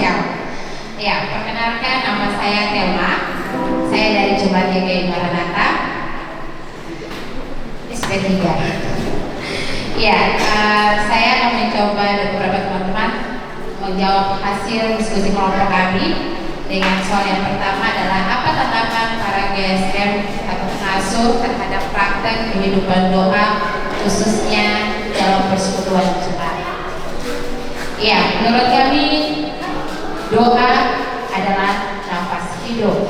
Siap. Ya, perkenalkan nama saya Thelma. Saya dari Jemaat GKI Maranatha SP3. Ya, saya akan mencoba dan beberapa teman-teman menjawab hasil diskusi kelompok kami dengan soal yang pertama adalah apa tanggapan para GSM atau pengasuh terhadap praktek kehidupan doa khususnya dalam persekutuan jemaat. Ya, menurut kami doa adalah nafas hidup.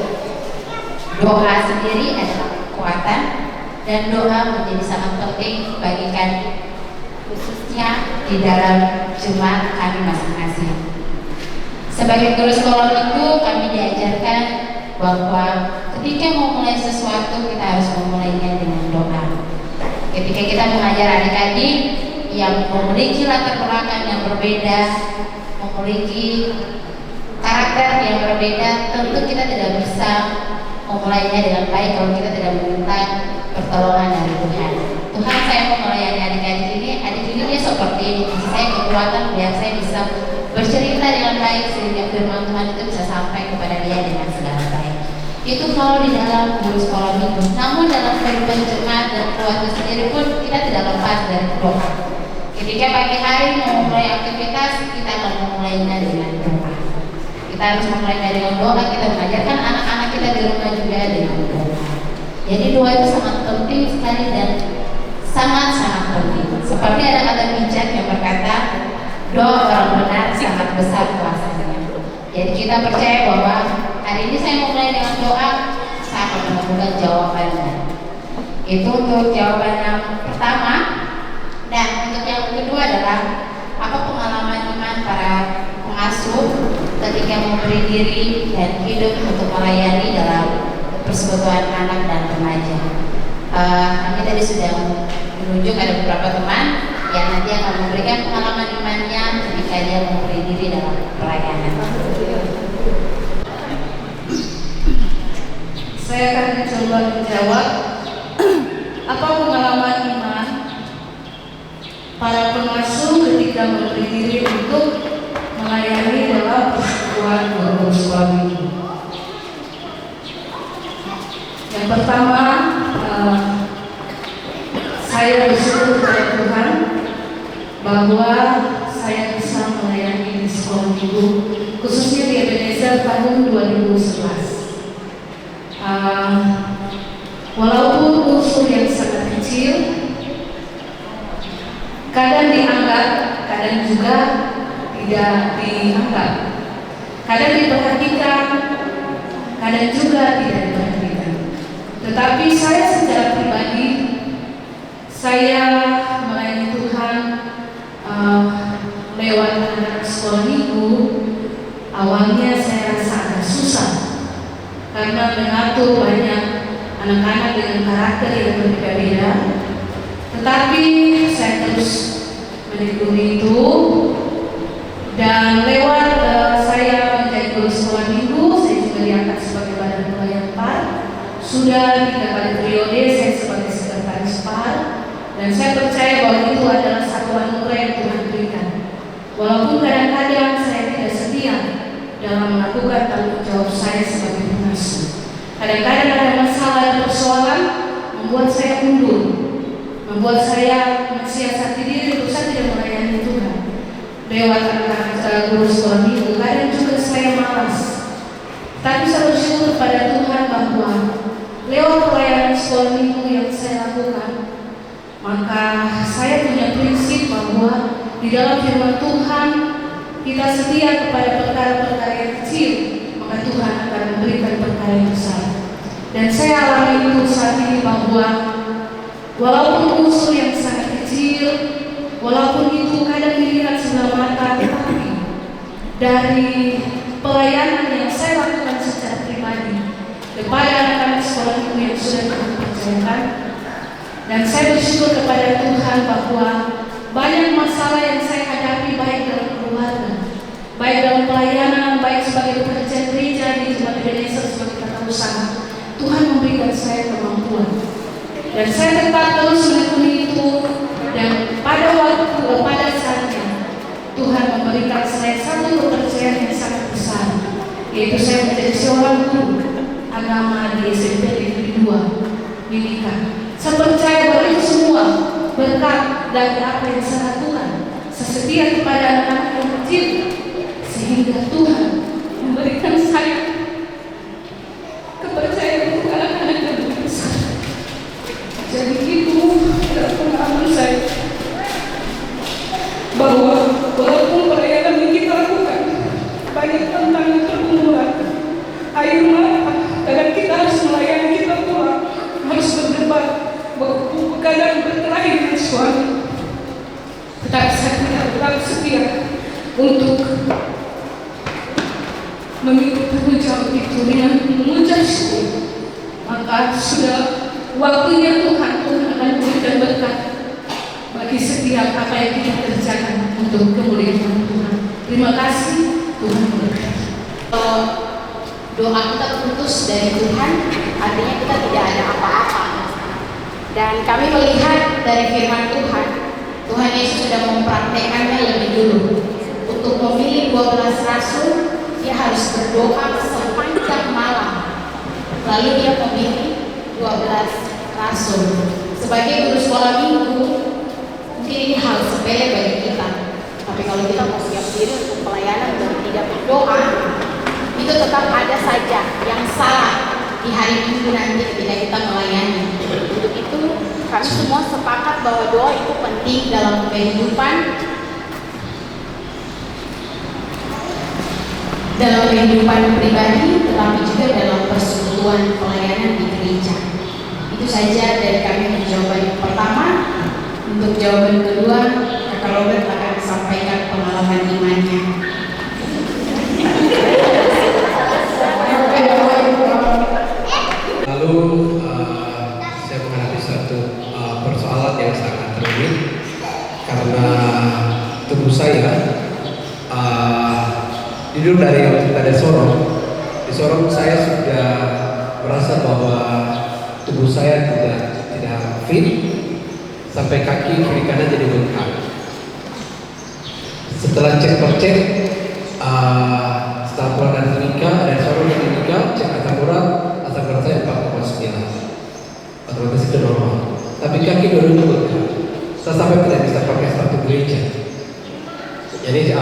Doa sendiri adalah kekuatan dan doa menjadi sangat penting bagi kami khususnya di dalam jemaat kami masing-masing. Sebagai guru sekolah minggu kami diajarkan bahwa ketika mau mulai sesuatu kita harus memulainya dengan doa. Ketika kita mengajar adik-adik yang memiliki latar belakang yang berbeda, memiliki karakter yang berbeda, tentu kita tidak bisa memulainya dengan baik kalau kita tidak meminta pertolongan dari Tuhan. Tuhan, saya mau melayani adik-adik ini dia seperti ini, saya kekuatan biar saya bisa bercerita dengan baik sehingga firman Tuhan itu bisa sampai kepada dia dengan segala baik. Itu kalau di dalam guru sekolah minggu. Namun dalam kehidupan jemaat dan keluarga sendiri pun kita tidak lepas dari doa. Ketika pagi hari mau mulai aktivitas, kita akan memulainya dengan doa. Kita harus memulainya dengan doa. Kita mengajarkan anak-anak kita di rumah juga dengan doa. Jadi doa itu sangat penting sekali dan sangat-sangat penting. Seperti ada kata bijak yang berkata, doa orang benar sangat besar kuasanya. Jadi kita percaya bahwa hari ini saya memulai dengan doa, saya akan menemukan jawabannya. Itu untuk jawaban yang pertama. Dan untuk yang kedua adalah apa pengalaman iman para pengasuh ketika memberi diri dan hidup untuk melayani dalam persekutuan anak dan remaja. Kami tadi sudah menunjuk ada beberapa teman yang nanti akan memberikan pengalaman imannya ketika dia memberi diri dalam pelayanan. Saya akan mencoba menjawab apa pengalaman iman para pengasuh ketika memberi diri untuk melayani dalam persekutuan guru sekolah minggu. Yang pertama, saya bersyukur kepada Tuhan bahwa saya bisa melayani di sekolah minggu, khususnya di Ebenezer tahun 2011. Walaupun unsur yang sangat kecil, kadang dianggap, kadang juga tidak dianggap, kadang diperhatikan, kadang juga tidak diperhatikan. Tetapi saya secara pribadi, saya melayani Tuhan lewat anak sekolah minggu. Awalnya saya rasa agak susah karena mengatur banyak anak-anak dengan karakter yang berbeda-beda. Tetapi saya terus menekuni itu, dan lewat saya menjadi guru sekolah minggu, saya juga diangkat sebagai badan pelayan PAR. Sudah 3 kali periode saya sebagai sekretaris PAR, dan saya percaya bahwa itu adalah satu anugerah yang Tuhan berikan. Walaupun kadang-kadang saya tidak setia dalam melakukan tanggung jawab saya sebagai pengasuh. Kadang-kadang ada masalah dan persoalan membuat saya mundur, membuat saya mensiasati diri untuk saya tidak melayani Tuhan. Lewat anak-anak guru sekolah minggu, kadang juga saya malas. Tapi saya bersyukur pada Tuhan bahwa lewat pelayanan sekolah minggu yang saya lakukan, maka saya punya prinsip bahwa di dalam firman Tuhan kita setia kepada perkara-perkara yang kecil, maka Tuhan akan memberikan perkara yang besar. Dan saya alami itu saat ini bahwa walaupun unsur yang sangat kecil, walaupun itu kadang dilihat sebelah mata, tetapi dari pelayanan yang saya lakukan secara pribadi kepada anak-anak sekolah minggu yang sudah Tuhan percayakan, dan saya bersyukur kepada Tuhan bahwa banyak masalah yang saya hadapi baik dalam keluarga, baik dalam pelayanan, baik sebagai pekerja gereja di Jemaat Ebenezer sebagai tata usaha, Tuhan memberikan saya kemampuan, dan saya tetap terus menekuni itu. Dan pada saatnya Tuhan memberikan saya satu kepercayaan yang sangat yaitu saya menjadi seorang guru agama di SMP Negeri 2 Mimika. Saya percaya bahwa itu semua berkat dari apa yang saya lakukan. Saya setia kepada anak-anak yang kecil sehingga Tuhan memberikan saya kepercayaan untuk anak-anak yang lebih besar. Jadi itu adalah pengalaman saya bahwa walaupun pelayanan yang kita lakukan banyak tantangan pergumulan, air mata, kadang kita harus melayani, kita pulang harus berdebat bahwa kadang berkelahi dengan suami, tetapi saya tidak terlalu setia untuk mengikuti tanggung jawab itu dengan mengucap syukur. Maka sudah waktunya Tuhan akan memberikan berkat bagi setiap apa yang kita kerjakan untuk kemuliaan Tuhan. Terima kasih, Tuhan memberkati. Doa kita putus dari Tuhan, artinya kita tidak ada apa-apa. Dan kami melihat dari firman Tuhan, Tuhan Yesus sudah mempraktekannya lebih dulu. Untuk memilih 12 rasul, dia harus berdoa sepanjang malam. Lalu dia memilih 12 rasul. Sebagai guru sekolah minggu, mungkin ini hal sepele bagi kita. Tapi kalau kita mau siap diri untuk pelayanan dan tidak berdoa, itu tetap ada saja yang salah di hari Minggu nanti ketika kita melayani. Untuk itu kami semua sepakat bahwa doa itu penting dalam kehidupan pribadi, tetapi juga dalam persekutuan pelayanan di gereja. Itu saja dari kami untuk jawaban yang pertama. Untuk jawaban kedua, Kakak Robert akan sampaikan pengalaman imannya. Lalu saya menghadapi satu persoalan yang sangat rumit karena tubuh saya jujur dari waktu kita di Sorong saya sudah merasa bahwa tubuh saya tidak fit sampai kaki kiri kanan jadi bengkak. Setelah cek setelah pulang dari Timika, dari Sorong ke Timika, cek asam urat saya 4,9, otomatis itu normal. Tapi kaki dulu bengkak. Saya sampai tidak bisa pakai sepatu gereja. Jadi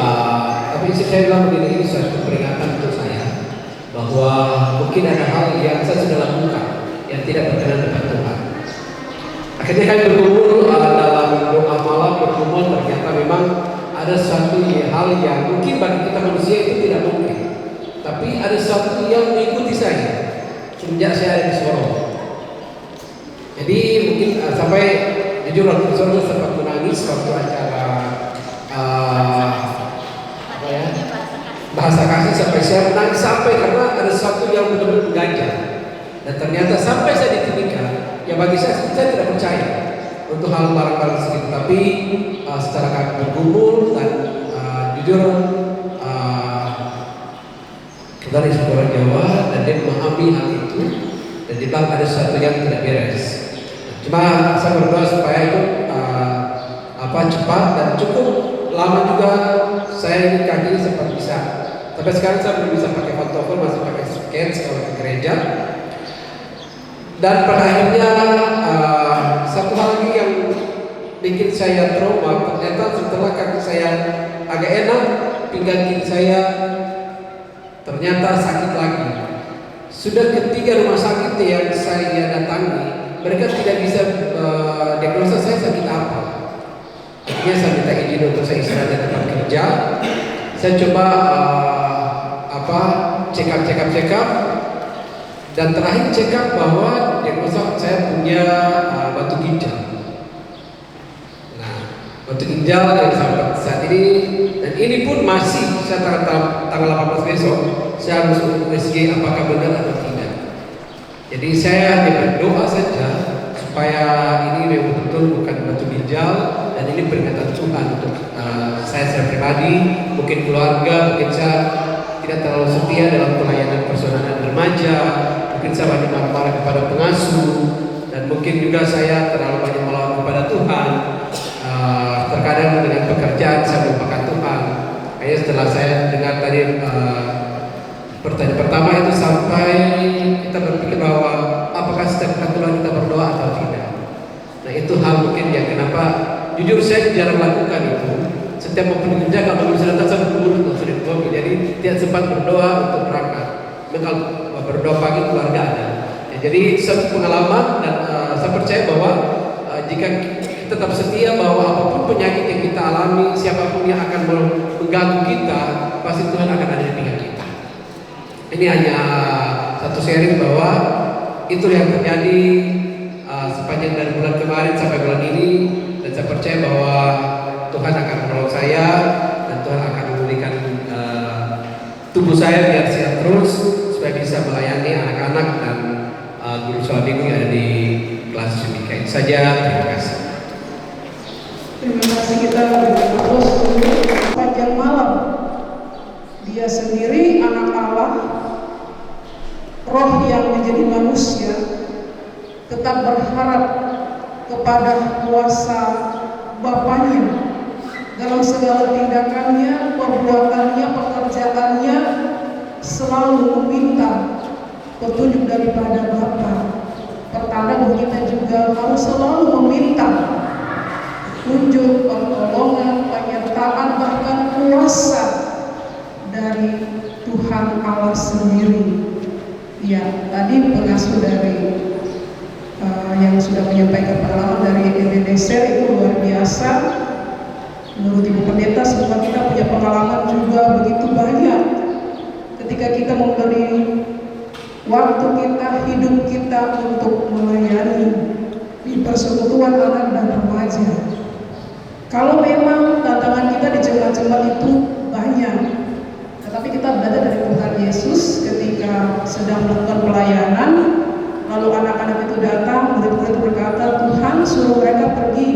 tapi saya bilang begini, ini suatu peringatan untuk saya bahwa mungkin ada hal yang saya sudah lakukan yang tidak berkenan dengan Tuhan. Akhirnya kami berkumpul dalam doa malam, ternyata memang ada suatu hal yang mungkin bagi kita manusia itu tidak mungkin, tapi ada sesuatu yang mengikuti saya semenjak saya ada di Sorong. Jadi mungkin sampai jujur waktu di Sorong sempat menangis waktu acara bahasa kasih, sampai saya menangis sampai karena ada sesuatu yang benar-benar mengganjal. Dan ternyata sampai saya di Timika, ya bagi saya tidak percaya untuk hal barang-barang segitu. Tapi setelah kami berkumpul dan jujur kita dari orang Jawa dan dia memahami hal itu dan dia bilang ada sesuatu yang tidak beres. Cuma saya berdoa supaya itu cepat dan cukup lama juga. Saya ini kaki sempat bisa, sampai sekarang saya belum bisa pakai pantofel, masih pakai sketch kalau ke gereja. Dan pada akhirnya satu hal lagi yang bikin saya trauma, ternyata setelah kaki saya agak enak, pinggang kiri saya ternyata sakit lagi. Sudah ketiga rumah sakit yang saya datangi, mereka tidak bisa diagnosa saya sakit apa. Akhirnya saya minta izin untuk saya istirahat di tempat kerja. Saya coba check up dan terakhir check up bahwa diagnosa saya punya batu ginjal. Nah, batu ginjal yang sampai saat ini, dan ini pun masih saya tanggal 18 besok saya harus USG apakah benar atau tidak. Jadi saya berdoa saja supaya ini memang betul bukan batu ginjal, dan ini peringatan Tuhan untuk saya pribadi, mungkin keluarga, mungkin saya tidak terlalu setia dalam pelayanan personal remaja, mungkin saya banyak marah-marah kepada pengasuh, dan mungkin juga saya terlalu banyak melawan kepada Tuhan. Terkadang dengan pekerjaan saya melupakan Tuhan. Kayaknya setelah saya dengar tadi Pertanyaan pertama itu sampai kita berpikir bahwa apakah setiap katulan kita berdoa atau tidak. Nah itu hal mungkin yang kenapa jujur saya jarang lakukan itu. Setiap mau pergi kerja kalau bisa datang saya berburu atau sudah mobil, jadi tidak sempat berdoa untuk berangkat. Kalau berdoa pagi keluarga ada. Ya, jadi satu pengalaman dan saya percaya bahwa jika kita tetap setia bahwa apapun penyakit yang kita alami, siapapun yang akan mengganggu kita, pasti Tuhan akan ada di pihak kita. Ini hanya satu sharing bahwa itu yang terjadi sepanjang dari bulan kemarin sampai bulan ini, dan saya percaya bahwa Tuhan akan menolong saya dan Tuhan akan memulihkan tubuh saya biar sehat terus supaya bisa melayani anak-anak dan guru sholat minggu yang ada di kelas demikian saja. Terima kasih. Terima kasih. Kita terus panjang malam. Dia sendiri anak Allah, roh yang menjadi manusia, tetap berharap kepada kuasa Bapaknya dalam segala tindakannya, perbuatannya, pekerjaannya, selalu meminta petunjuk daripada Bapa. Pertanda bahwa kita juga harus selalu meminta tunjuk, pertolongan, penyertaan, bahkan kuasa dari Tuhan Allah sendiri. Ya, tadi pengasuh dari yang sudah menyampaikan pengalaman dari Indonesia itu luar biasa. Menurut Ibu Pendeta, semua kita punya pengalaman juga begitu banyak. Ketika kita memberi waktu kita, hidup kita untuk melayani di persekutuan anak dan remaja. Kalau memang tantangan kita di jemaat-jemaat itu banyak, tetapi kita belajar dari Tuhan Yesus ketika sedang melakukan pelayanan, lalu anak-anak itu datang, murid-murid itu berkata, Tuhan suruh mereka pergi,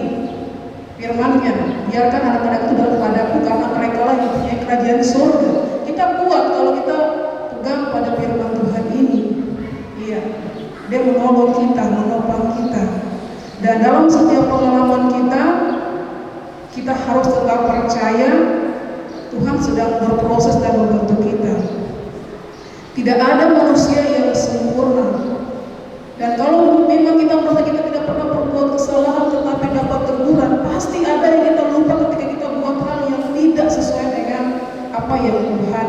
firman-Nya, biarkan anak-anak itu dalam padaku karena mereka lah yang punya kerajaan surga. Kita kuat kalau kita pegang pada firman Tuhan ini. Iya, Dia menolong kita, menopang kita. Dan dalam setiap pengalaman kita harus tetap percaya Tuhan sedang berproses dan membentuk kita. Tidak ada manusia yang sempurna. Dan kalau memang kita merasa kita tidak pernah berbuat kesalahan tetapi dapat teguran, pasti ada yang kita lupa ketika kita buat hal yang tidak sesuai dengan apa yang Tuhan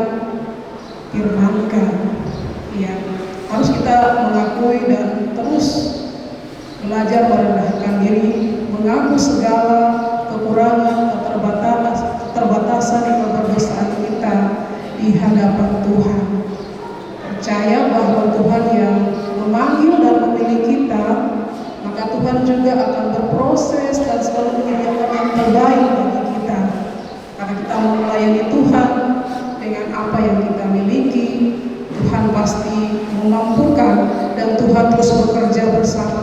firmankan. Ya, harus kita mengakui dan terus belajar merendahkan diri, mengaku segala kekurangan, keterbatasan dan keberdosaan kita di hadapan Tuhan. Percaya bahwa Tuhan yang memanggil dan memilih kita, maka Tuhan juga akan berproses dan selalu menyediakan yang terbaik bagi kita. Karena kita mau melayani Tuhan dengan apa yang kita miliki, Tuhan pasti memampukan dan Tuhan terus bekerja bersama